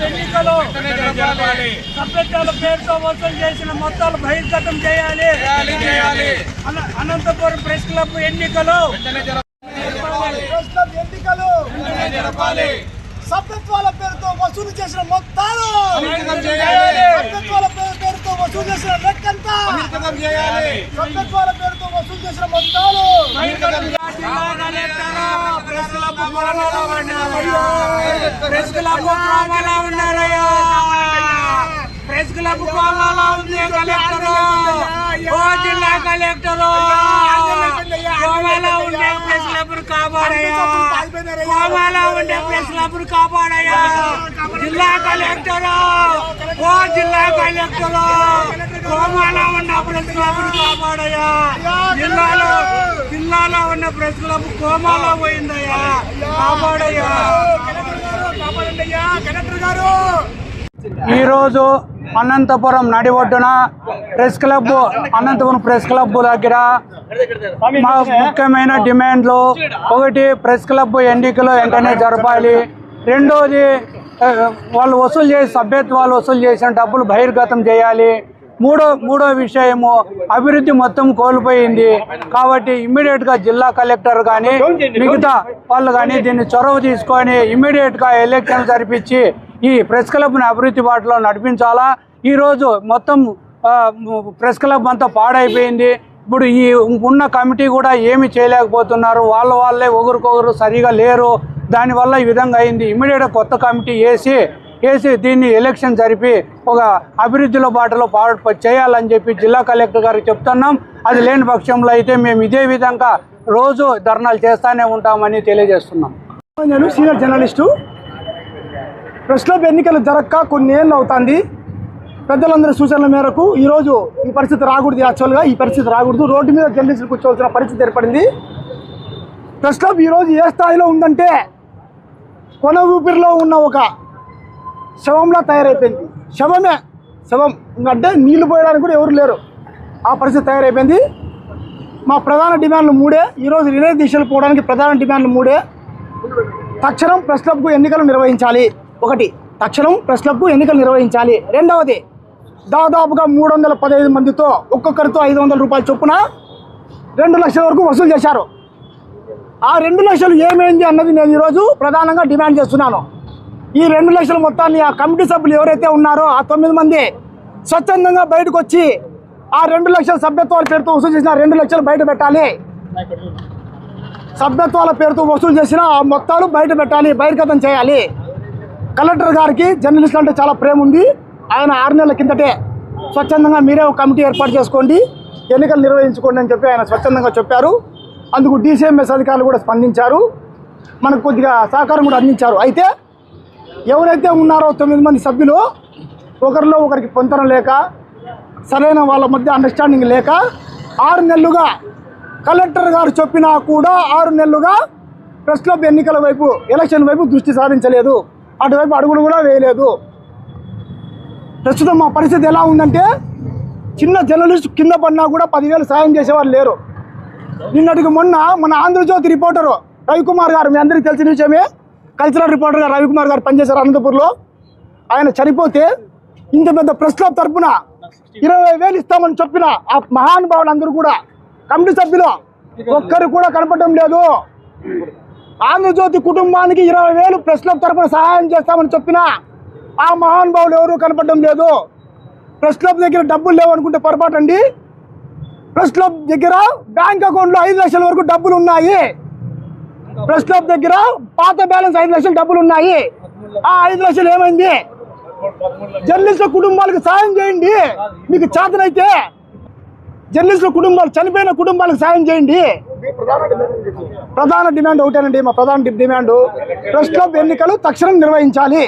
ఎన్నికలు సభ్యత్వాల పేరుతో వసూలు చేసిన మొత్తాలు బహిర్గతం చేయాలి. అనంతపురం ప్రెస్ క్లబ్ ఎన్నికలు సభ్యత్వాల పేరుతో వసూలు చేసిన మొత్తాలు సభ్యత్వాల పేరుతో వసూలు చేసిన లెక్కంతా సభ్యత్వాల పేరుతో వసూలు చేసిన మొత్తాలు ప్రెస్ క్లబ్ కోమాలో ఉన్నారయ్యా. ప్రెస్ క్లబ్ కోమాలో ఉంది. కలెక్టర్ జిల్లా కలెక్టర్ కోమాలో ఉండే ప్రెస్ క్లబ్ కాపాడయ్యా. కోమాలో ఉండే ప్రెస్ క్లబ్ కాపాడయ్యా. జిల్లా కలెక్టర్ జిల్లా కలెక్టర్ కోమాలో ఉన్న ప్రెస్ క్లబ్ కాపాడయ్యా. జిల్లాలో ఉన్న ప్రెస్ క్లబ్ కోమాలో పోయిందయ్యా. కాపాడయ్యా. ఈరోజు అనంతపురం నడి ఒడ్డున అనంతపురం ప్రెస్ క్లబ్ దగ్గర మా ముఖ్యమైన డిమాండ్లు, ఒకటి ప్రెస్ క్లబ్ ఎన్నికలు వెంటనే జరపాలి. రెండోది వాళ్ళు వసూలు చేసి సభ్యత్వాలు వసూలు చేసిన డబ్బులు బహిర్గతం చేయాలి. మూడో విషయము అభివృద్ధి మొత్తం కోల్పోయింది కాబట్టి ఇమ్మీడియట్గా జిల్లా కలెక్టర్ కానీ మిగతా వాళ్ళు కానీ దీన్ని చొరవ తీసుకొని ఇమ్మీడియట్గా ఎలక్షన్ జరిపించి ఈ ప్రెస్ క్లబ్ని అభివృద్ధి బాటలో నడిపించాలా. ఈరోజు మొత్తం ప్రెస్ క్లబ్ అంతా పాడైపోయింది. ఇప్పుడు ఈ ఉన్న కమిటీ కూడా ఏమి చేయలేకపోతున్నారు. వాళ్ళే ఒకరికొకరు సరిగా లేరు. దానివల్ల ఈ విధంగా అయింది. ఇమ్మీడియట్గా కొత్త కమిటీ వేసి దీన్ని ఎలక్షన్ జరిపి ఒక అభివృద్ధిలో బాటలో చేయాలని చెప్పి జిల్లా కలెక్టర్ గారికి చెప్తున్నాం. అది లేని పక్షంలో అయితే మేము ఇదే విధంగా రోజు ధర్నాలు చేస్తూనే ఉంటామని తెలియజేస్తున్నాం. నేను సీనియర్ జర్నలిస్టు. ప్రెస్ క్లబ్ ఎన్నికలు జరగక కొన్ని ఏళ్ళు అవుతుంది. పెద్దలందరి సూచనల మేరకు ఈరోజు ఈ పరిస్థితి రాకూడదు. యాక్చువల్గా ఈ పరిస్థితి రాకూడదు. రోడ్డు మీద జర్నలిస్టులు కూర్చోవలసిన పరిస్థితి ఏర్పడింది. ప్రెస్ క్లబ్ ఈరోజు ఏ స్థాయిలో ఉందంటే కొన ఊపిరిలో ఉన్న ఒక శవంలా తయారైపోయింది. శవం అంటే నీళ్లు పోయడానికి కూడా ఎవరు లేరు. ఆ పరిస్థితి తయారైపోయింది. మా ప్రధాన డిమాండ్లు మూడే. ఈరోజు రిలే దీక్షలు పోవడానికి ప్రధాన డిమాండ్లు మూడే. తక్షణం ప్రెస్ క్లబ్కు ఎన్నికలు నిర్వహించాలి. ఒకటి, తక్షణం ప్రెస్ క్లబ్కు ఎన్నికలు నిర్వహించాలి. రెండవది, దాదాపుగా 315 మందితో ఒక్కొక్కరితో 500 రూపాయల చొప్పున 2 లక్షల వరకు వసూలు చేశారు. ఆ 2 లక్షలు ఏమైంది అన్నది నేను ఈరోజు ప్రధానంగా డిమాండ్ చేస్తున్నాను. ఈ 2 లక్షల మొత్తాన్ని ఆ కమిటీ సభ్యులు ఎవరైతే ఉన్నారో ఆ 9 మంది స్వచ్ఛందంగా బయటకు వచ్చి ఆ 2 లక్షల సభ్యత్వాల పేరుతో వసూలు చేసిన 2 లక్షలు బయట పెట్టాలి. సభ్యత్వాల పేరుతో వసూలు చేసిన ఆ మొత్తాలు బయట పెట్టాలి, బహిర్గతం చేయాలి. కలెక్టర్ గారికి జర్నలిస్టులు అంటే చాలా ప్రేమ ఉంది. ఆయన 6 నెలల కిందటే స్వచ్ఛందంగా మీరే ఒక కమిటీ ఏర్పాటు చేసుకోండి, ఎన్నికలు నిర్వహించుకోండి అని చెప్పి ఆయన స్వచ్ఛందంగా చెప్పారు. అందుకు DCMS అధికారులు కూడా స్పందించారు, మనకు కొద్దిగా సహకారం కూడా అందించారు. అయితే ఎవరైతే ఉన్నారో 9 మంది సభ్యులు ఒకరిలో ఒకరికి పొంతన లేక, సరైన వాళ్ళ మధ్య అండర్స్టాండింగ్ లేక 6 నెలలుగా కలెక్టర్ గారు చెప్పినా కూడా 6 నెలలుగా ప్రెస్ క్లబ్ ఎన్నికల వైపు, ఎలక్షన్ వైపు దృష్టి సారించలేదు. అటువైపు అడుగులు కూడా వేయలేదు. ప్రస్తుతం మా పరిస్థితి ఎలా ఉందంటే చిన్న జర్నలిస్ట్ కింద పడినా కూడా 10,000 సాయం చేసేవారు లేరు. నిన్నటికి మొన్న మన ఆంధ్రజ్యోతి రిపోర్టరు రవికుమార్ గారు, మీ అందరికీ తెలిసిన విషయమే, కల్చరల్ రిపోర్టర్గా రవికుమార్ గారు పనిచేశారు అనంతపూర్లో. ఆయన చనిపోతే ఇంత పెద్ద ప్రెస్ క్లబ్ తరఫున 20,000 ఇస్తామని చెప్పిన ఆ మహానుభావులు అందరూ కూడా కమిటీ సభ్యులు ఒక్కరు కూడా కనపడడం లేదు. ఆంధ్రజ్యోతి కుటుంబానికి 20,000 ప్రెస్ క్లబ్ తరఫున సహాయం చేస్తామని చెప్పిన ఆ మహానుభావులు ఎవరు కనపడడం లేదు. ప్రెస్ క్లబ్ దగ్గర డబ్బులు లేవు అనుకుంటే పొరపాటు అండి. ప్రెస్ క్లబ్ దగ్గర బ్యాంక్ అకౌంట్లో 5 లక్షల వరకు డబ్బులు ఉన్నాయి. ప్రెస్ క్లబ్ దగ్గర పాత బ్యాలెన్స్ 5 లక్షల డబ్బులు ఉన్నాయి. ఆ 5 లక్షలు ఏమైంది? జర్నలిస్టుల కుటుంబాలకు సాయం చేయండి. మీకు చేతనైతే జర్నలిస్టుల కుటుంబాలు, చనిపోయిన కుటుంబాలకు సాయం చేయండి. ప్రధాన డిమాండ్ ఒకటేనండి. మా ప్రధాన డిమాండ్ ప్రెస్ క్లబ్ ఎన్నికలు తక్షణం నిర్వహించాలి.